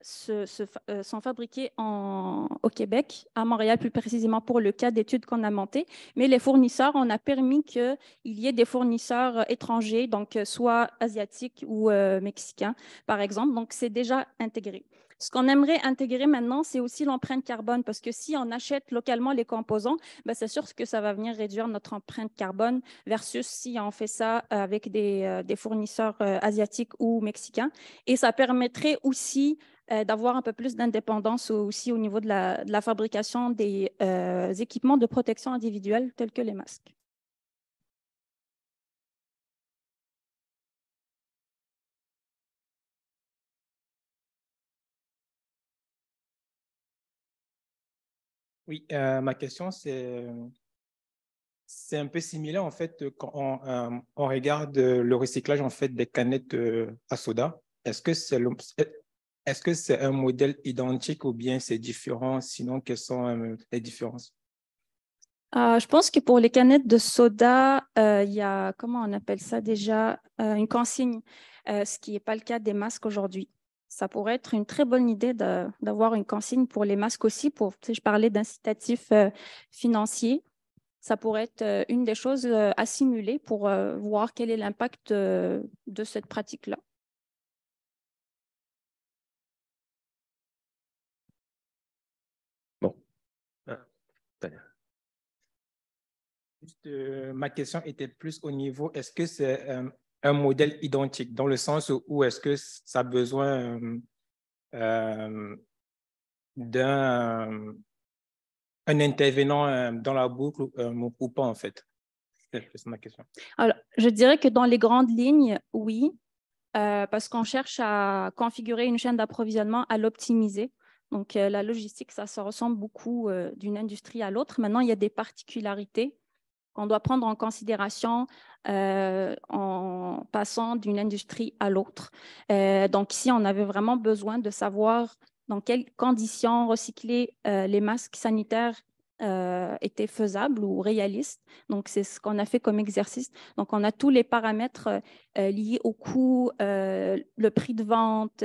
sont fabriqués au Québec, à Montréal plus précisément pour le cas d'études qu'on a monté. Mais les fournisseurs, on a permis qu'il y ait des fournisseurs étrangers, donc soit asiatiques ou mexicains, par exemple. Donc, c'est déjà intégré. Ce qu'on aimerait intégrer maintenant, c'est aussi l'empreinte carbone, parce que si on achète localement les composants, ben, c'est sûr que ça va venir réduire notre empreinte carbone versus si on fait ça avec des fournisseurs asiatiques ou mexicains. Et ça permettrait aussi d'avoir un peu plus d'indépendance aussi au niveau de la fabrication des équipements de protection individuelle tels que les masques.
Oui, ma question, c'est un peu similaire en fait quand on regarde le recyclage en fait des canettes à soda. Est-ce que c'est un modèle identique ou bien c'est différent? Sinon, quelles sont les différences?
Je pense que pour les canettes de soda, il y a, comment on appelle ça déjà, une consigne, ce qui n'est pas le cas des masques aujourd'hui. Ça pourrait être une très bonne idée d'avoir une consigne pour les masques aussi. Je parlais d'incitatifs financiers. Ça pourrait être une des choses à simuler pour voir quel est l'impact de cette pratique-là.
Bon.
Juste, ma question était plus au niveau, est-ce que c'est un modèle identique dans le sens où est-ce que ça a besoin d'un un intervenant dans la boucle ou pas en fait? C'est ma question.
Alors, je dirais que dans les grandes lignes, oui, parce qu'on cherche à configurer une chaîne d'approvisionnement, à l'optimiser. Donc, la logistique, ça se ressemble beaucoup d'une industrie à l'autre. Maintenant, il y a des particularités qu'on doit prendre en considération en passant d'une industrie à l'autre. Donc, ici, on avait vraiment besoin de savoir dans quelles conditions recycler les masques sanitaires étaient faisables ou réalistes. Donc, c'est ce qu'on a fait comme exercice. Donc, on a tous les paramètres liés au coût, le prix de vente,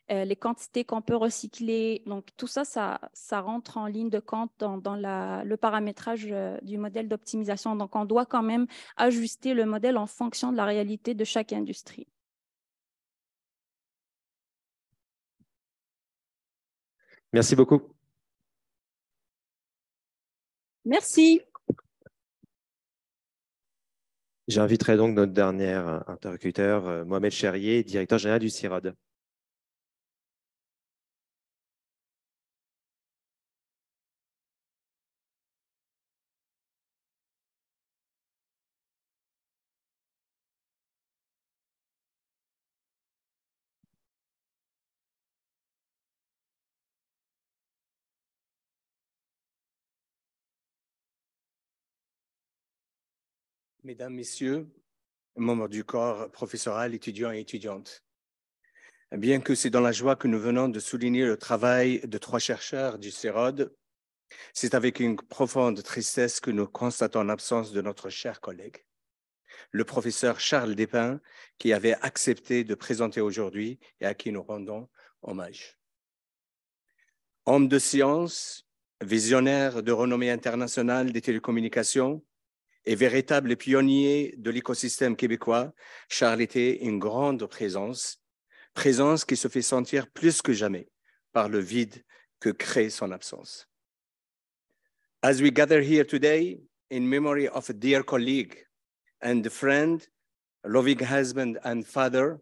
les quantités qu'on peut recycler. Donc, tout ça, ça rentre en ligne de compte dans le paramétrage du modèle d'optimisation. Donc, on doit quand même ajuster le modèle en fonction de la réalité de chaque industrie.
Merci beaucoup.
Merci.
J'inviterai donc notre dernier interlocuteur, Mohamed Cherrier, directeur général du CIRAD.
Mesdames, Messieurs, membres du corps professoral, étudiants et étudiantes. Bien que c'est dans la joie que nous venons de souligner le travail de 3 chercheurs du CEROD, c'est avec une profonde tristesse que nous constatons l'absence de notre cher collègue, le professeur Charles Despins, qui avait accepté de présenter aujourd'hui et à qui nous rendons hommage. Homme de science, visionnaire de renommée internationale des télécommunications et véritable pionnier de l'écosystème québécois, Charles était une grande présence qui se fait sentir plus que jamais par le vide que crée son absence. As we gather here today in memory of a dear colleague and friend, loving husband and father,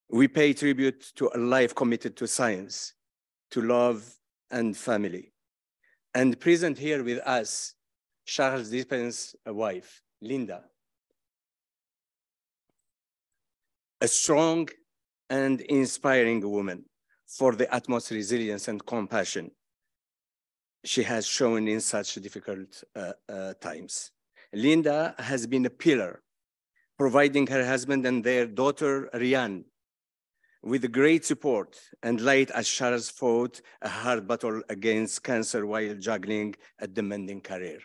we pay tribute to a life committed to science, to love and family. And present here with us, Charles Despins' wife, Linda. A strong and inspiring woman for the utmost resilience and compassion she has shown in such difficult times. Linda has been a pillar, providing her husband and their daughter, Rian, with great support and light as Charles fought a hard battle against cancer while juggling a demanding career.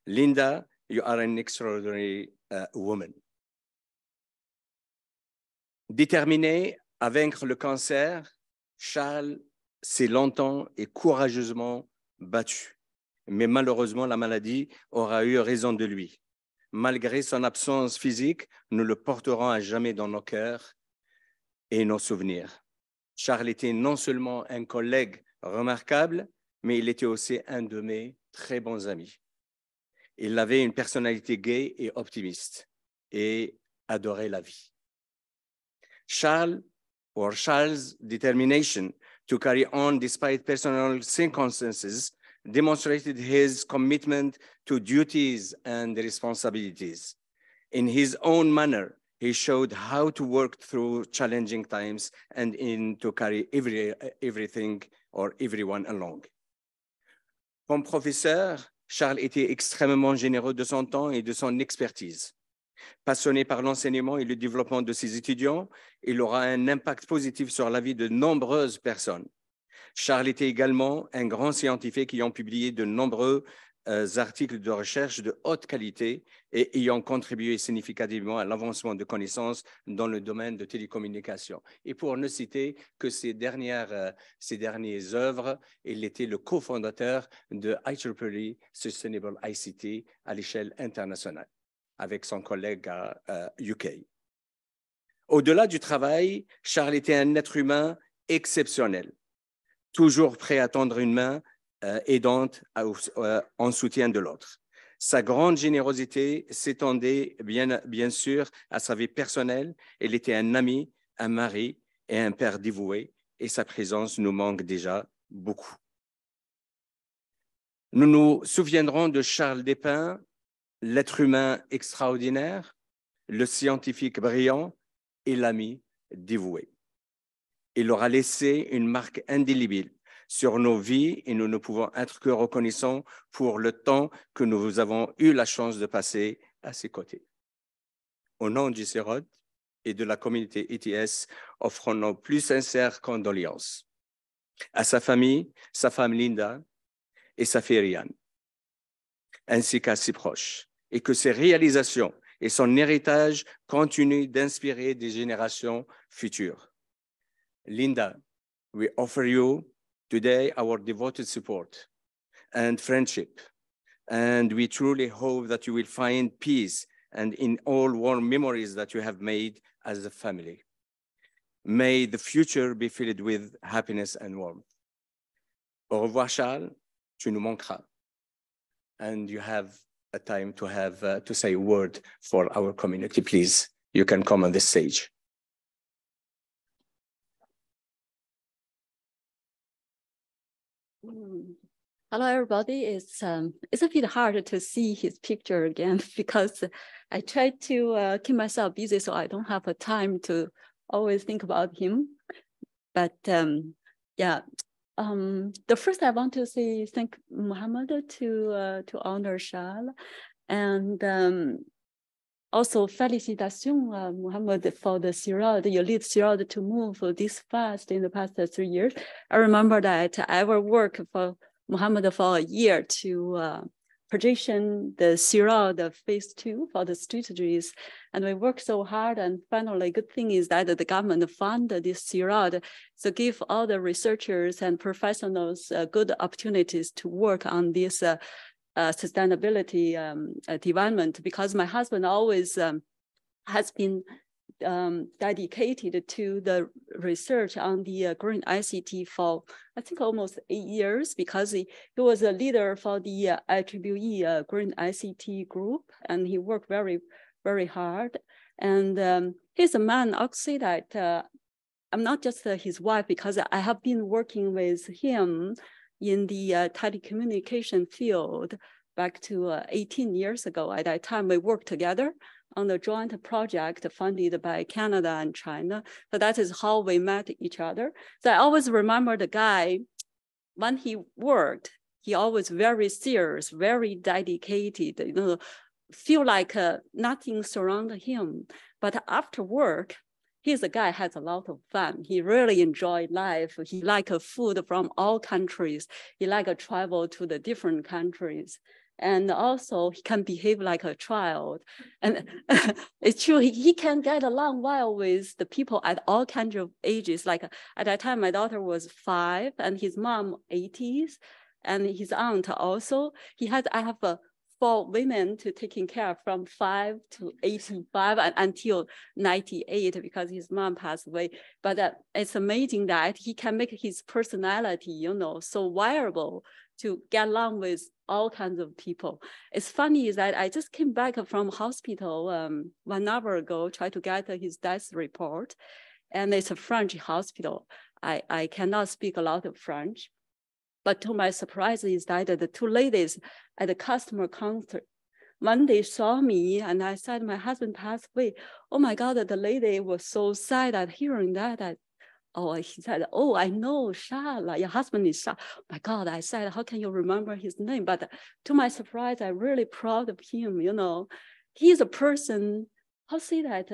Linda, you are an extraordinary woman. Déterminé à vaincre le cancer, Charles s'est longtemps et courageusement battu. Mais malheureusement, la maladie aura eu raison de lui. Malgré son absence physique, nous le porterons à jamais dans nos cœurs et nos souvenirs. Charles était non seulement un collègue remarquable, mais il était aussi un de mes très bons amis. Il avait une personnalité gaie et optimiste et adorait la vie. Charles' determination to carry on despite personal circumstances demonstrated his commitment to duties and responsibilities. In his own manner, he showed how to work through challenging times and to carry everything or everyone along. Comme professeur, Charles était extrêmement généreux de son temps et de son expertise. Passionné par l'enseignement et le développement de ses étudiants, il aura un impact positif sur la vie de nombreuses personnes. Charles était également un grand scientifique ayant publié de nombreux articles de recherche de haute qualité et ayant contribué significativement à l'avancement de connaissances dans le domaine de télécommunications. Et pour ne citer que ses dernières œuvres, il était le cofondateur de IEEE Sustainable ICT à l'échelle internationale, avec son collègue à UK. Au-delà du travail, Charles était un être humain exceptionnel, toujours prêt à tendre une main aidante en soutien de l'autre. Sa grande générosité s'étendait bien sûr à sa vie personnelle. Il était un ami, un mari et un père dévoué, et sa présence nous manque déjà beaucoup. Nous nous souviendrons de Charles Despins, l'être humain extraordinaire, le scientifique brillant et l'ami dévoué. Il aura laissé une marque indélébile sur nos vies et nous ne pouvons être que reconnaissants pour le temps que nous avons eu la chance de passer à ses côtés. Au nom du CEROD et de la communauté ETS, offrons nos plus sincères condoléances à sa famille, sa femme Linda et sa fille Rian, ainsi qu'à ses proches, et que ses réalisations et son héritage continuent d'inspirer des générations futures. Linda, we offer you today our devoted support and friendship, and we truly hope that you will find peace and in all warm memories that you have made as a family. May the future be filled with happiness and warmth. Au revoir, Charles, tu nous manqueras. And you have a time to say a word for our community. Please, you can come on the stage.
Hello, everybody. It's a bit hard to see his picture again because I try to keep myself busy so I don't have a time to always think about him. But yeah, the first I want to say thank Muhammad to honor Charles. And also, félicitations, Mohammed, for the CIRAD. You lead CIRAD to move this fast in the past 3 years. I remember that I will work for Mohammed for a year to position the CIRAD phase 2 for the strategies. And we worked so hard. And finally, good thing is that the government funded this CIRAD to give all the researchers and professionals good opportunities to work on this sustainability development, because my husband always has been dedicated to the research on the green ICT for, I think, almost 8 years, because he was a leader for the IEEE green ICT group, and he worked very, very hard. And he's a man, I'll say that I'm not just his wife, because I have been working with him in the telecommunication field back to 18 years ago. At that time, we worked together on a joint project funded by Canada and China. So that is how we met each other. So I always remember the guy, when he worked, he always very serious, very dedicated, you know, feel like nothing surrounded him. But after work, he's a guy has a lot of fun. He really enjoyed life. He like food from all countries. He like travel to the different countries. And also he can behave like a child. And it's true, he can get along well with the people at all kinds of ages. Like at that time, my daughter was 5 and his mom 80s and his aunt also. I have 4 women to taking care of from 5 to 85 and until 98 because his mom passed away. But it's amazing that he can make his personality, you know, so viable to get along with all kinds of people. It's funny is that I just came back from hospital 1 hour ago, try to get his death report. And it's a French hospital. I cannot speak a lot of French. But to my surprise is that the 2 ladies at the customer counter, when they saw me and I said, my husband passed away, oh my God, the lady was so sad at hearing that. He said, oh, I know Shala, your husband is Shala. Oh my God, I said, how can you remember his name? But to my surprise, I'm really proud of him, you know. He's a person, how say that,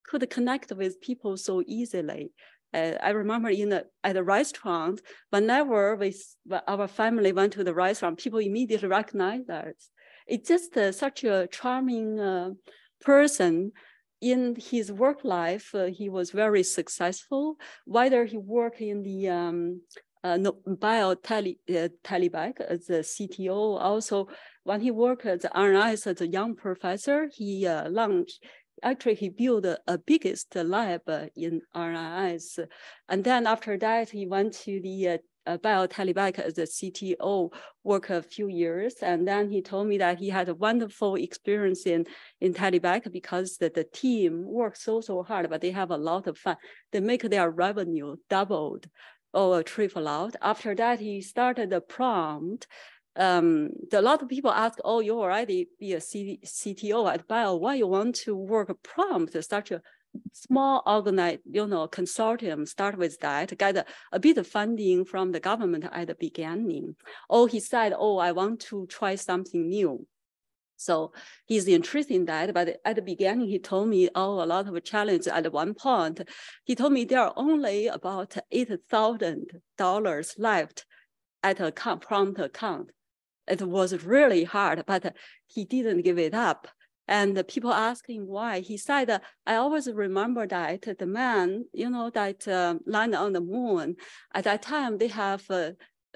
could connect with people so easily. I remember at a restaurant, whenever our family went to the restaurant, people immediately recognized us. It's just such a charming person. In his work life, he was very successful, whether he worked in the Telebac as a CTO. Also, when he worked at the RNIs as a young professor, he he built a biggest lab in RNIs. And then after that, he went to the BioTelebac as a CTO, worked a few years. And then he told me that he had a wonderful experience in Telebac because the team works so hard, but they have a lot of fun. They make their revenue doubled or triple out. After that, he started a Prompt. A lot of people ask, oh, you already be a CTO at Bio, why you want to work a Prompt, such a small organized, consortium, start with that, get a bit of funding from the government at the beginning. He said, I want to try something new. So he's interested in that, but at the beginning, he told me, a lot of challenges at one point. He told me there are only about $8,000 left at a Prompt account. It was really hard, but he didn't give it up. And the people asking why, he said, I always remember that the man, that landed on the moon, at that time they have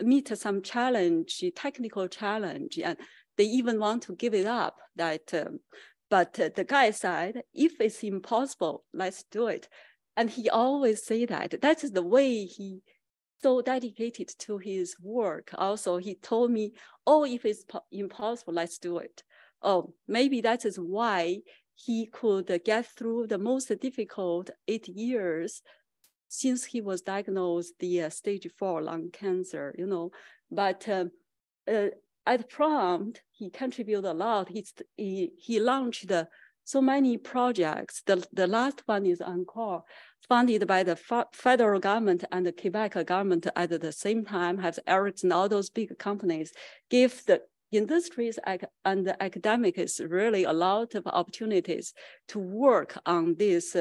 meet some challenge, technical challenge, and they even want to give it up. But the guy said, if it's impossible, let's do it. And he always say that. That's the way he so dedicated to his work. Also, he told me, if it's impossible, let's do it. Maybe that is why he could get through the most difficult 8 years since he was diagnosed the stage 4 lung cancer, But at Prompt, he contributed a lot. He launched so many projects. The last one is Encore, funded by the federal government and the Quebec government at the same time, has Ericsson, all those big companies, give the industries and the academics really a lot of opportunities to work on this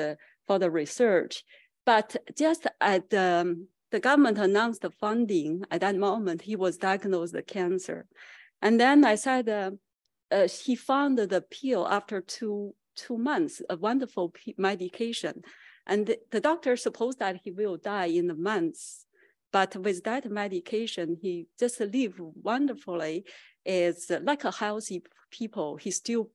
for the research. But just at the government announced the funding, at that moment, he was diagnosed with cancer. And then I said, he found the pill after two months, a wonderful medication. And the doctor supposed that he will die in the months. But with that medication, he just lived wonderfully. It's like a healthy people. He still,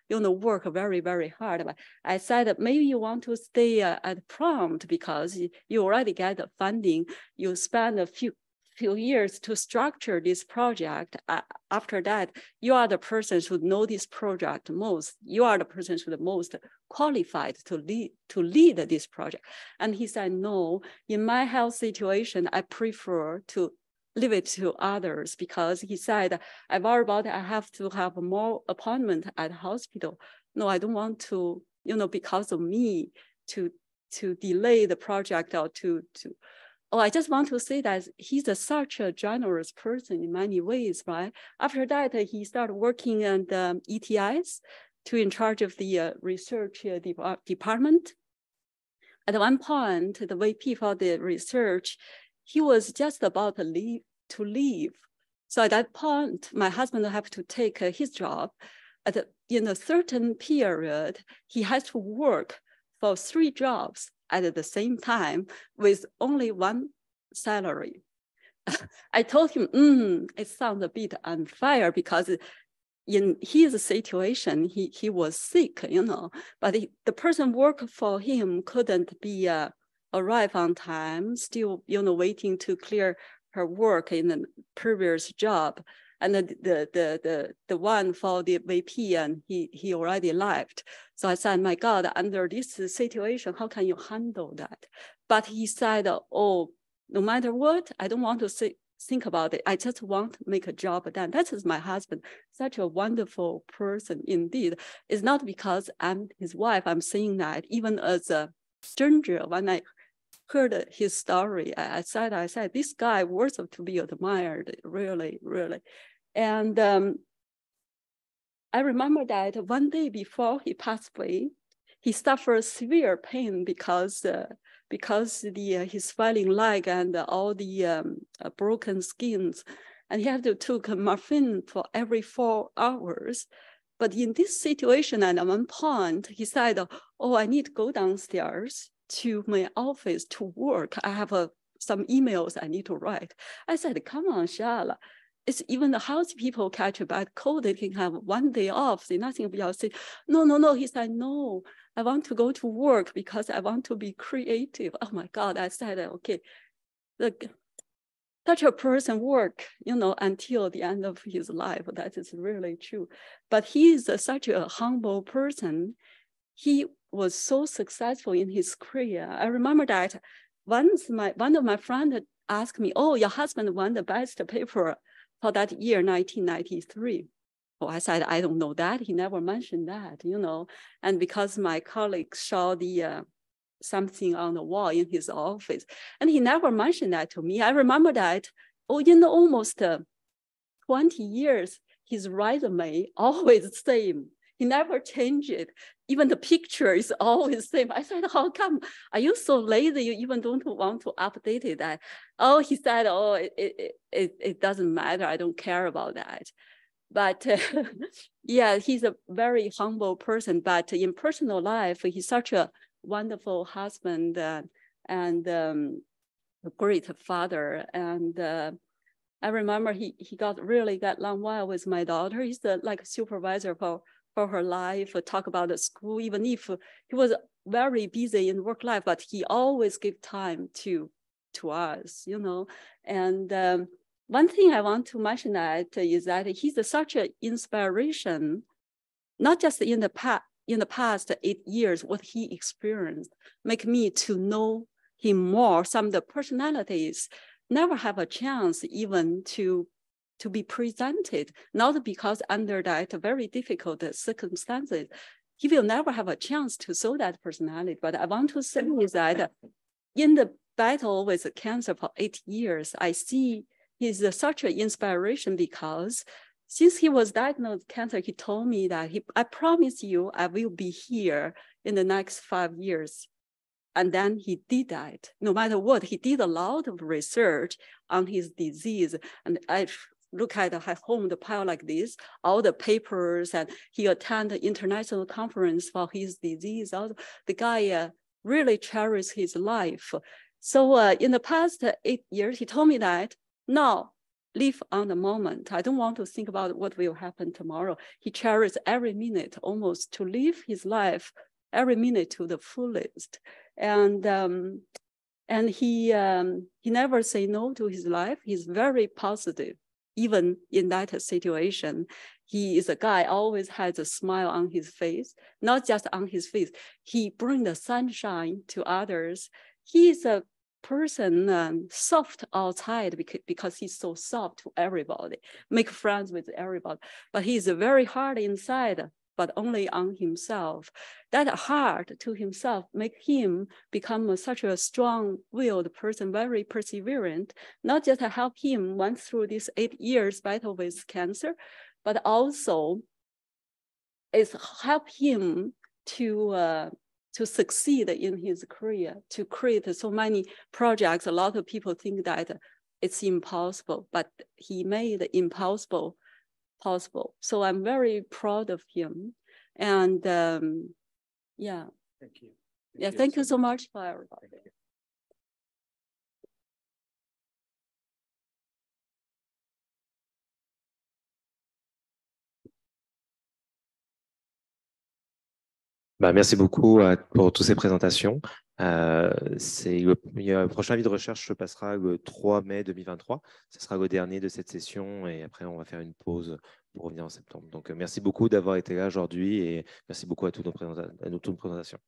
work very, very hard. But I said, maybe you want to stay at Prompt because you already get the funding. You spend a few years to structure this project. After that, you are the person who know this project most. You are the person who the most qualified to lead this project. And he said, no, in my health situation, I prefer to leave it to others because he said, I worry about it. I have to have more appointment at hospital. No, I don't want to, because of me to delay the project or I just want to say that he's such a generous person in many ways, right? After that, he started working in the ETIs in charge of the research department. At one point, the VP for the research, he was just about to leave. So at that point, my husband had to take his job. In a certain period, he has to work for 3 jobs at the same time with only 1 salary. I told him, it sounds a bit unfair because in his situation, he was sick, but the person working for him couldn't be arrive on time, still, waiting to clear her work in the previous job. And the one for the VP, and he already left. So I said, my God, under this situation, how can you handle that? But he said, oh, no matter what, I don't want to think about it. I just want to make a job done. That is my husband, such a wonderful person indeed. It's not because I'm his wife, I'm saying that. Even as a stranger, when I heard his story, I said, this guy worth to be admired, really, really. And I remember that one day before he passed away, he suffered severe pain because his swelling leg and all the broken skins, and he had to take morphine for every 4 hours. But in this situation, at one point, he said, oh, I need to go downstairs to my office to work. I have some emails I need to write. I said, come on, Shala. It's even the house people catch a bad cold, they can have 1 day off, say nothing about it. No. He said, no, I want to go to work because I want to be creative. Oh my God, I said, okay, such a person work, until the end of his life. That is really true. But he is such a humble person. He was so successful in his career. I remember that once one of my friends asked me, oh, your husband won the best paper for that year, 1993. Oh, I said, I don't know that. He never mentioned that, And because my colleagues saw the something on the wall in his office, and he never mentioned that to me. I remember that, in almost 20 years, his resume always the same. He never changed it. Even the picture is always the same. I said, how come? Are you so lazy you even don't want to update it? Oh, he said, oh, it doesn't matter. I don't care about that. But yeah, he's a very humble person. But in personal life, he's such a wonderful husband and a great father. And I remember he really got along well with my daughter. He's like a supervisor for her life, talk about the school, even if he was very busy in work life, but he always gave time to us, And one thing I want to mention is that he's such an inspiration, not just in the past 8 years, what he experienced, make me to know him more. Some of the personalities never have a chance even to be presented, not because under that very difficult circumstances, he will never have a chance to show that personality. But I want to say is that in the battle with cancer for 8 years, I see he's such an inspiration because since he was diagnosed with cancer, he told me that I promise you I will be here in the next 5 years. And then he did that. No matter what, he did a lot of research on his disease. And I look at home, the pile like this, all the papers, and he attended international conference for his disease. The guy really cherished his life. So in the past 8 years, he told me that, now, live on the moment. I don't want to think about what will happen tomorrow. He cherished every minute almost to live his life, every minute to the fullest. And he never say no to his life. He's very positive, even in that situation. He is a guy always has a smile on his face, not just on his face. He brings the sunshine to others. He is a person soft outside because he's so soft to everybody, make friends with everybody. But he's very hard inside, but only on himself. That hard to himself make him become such a strong-willed person, very perseverant, not just to help him went through this 8 years battle with cancer, but also it's help him to succeed in his career, to create so many projects. A lot of people think that it's impossible, but he made the impossible possible. So I'm very proud of him. And yeah.
Thank you.
Thank you so much for everybody.
Merci beaucoup pour toutes ces présentations. Le prochain avis de recherche se passera le 3 mai 2023. Ce sera le dernier de cette session et après, on va faire une pause pour revenir en septembre. Donc, merci beaucoup d'avoir été là aujourd'hui et merci beaucoup à toutes nos présentations.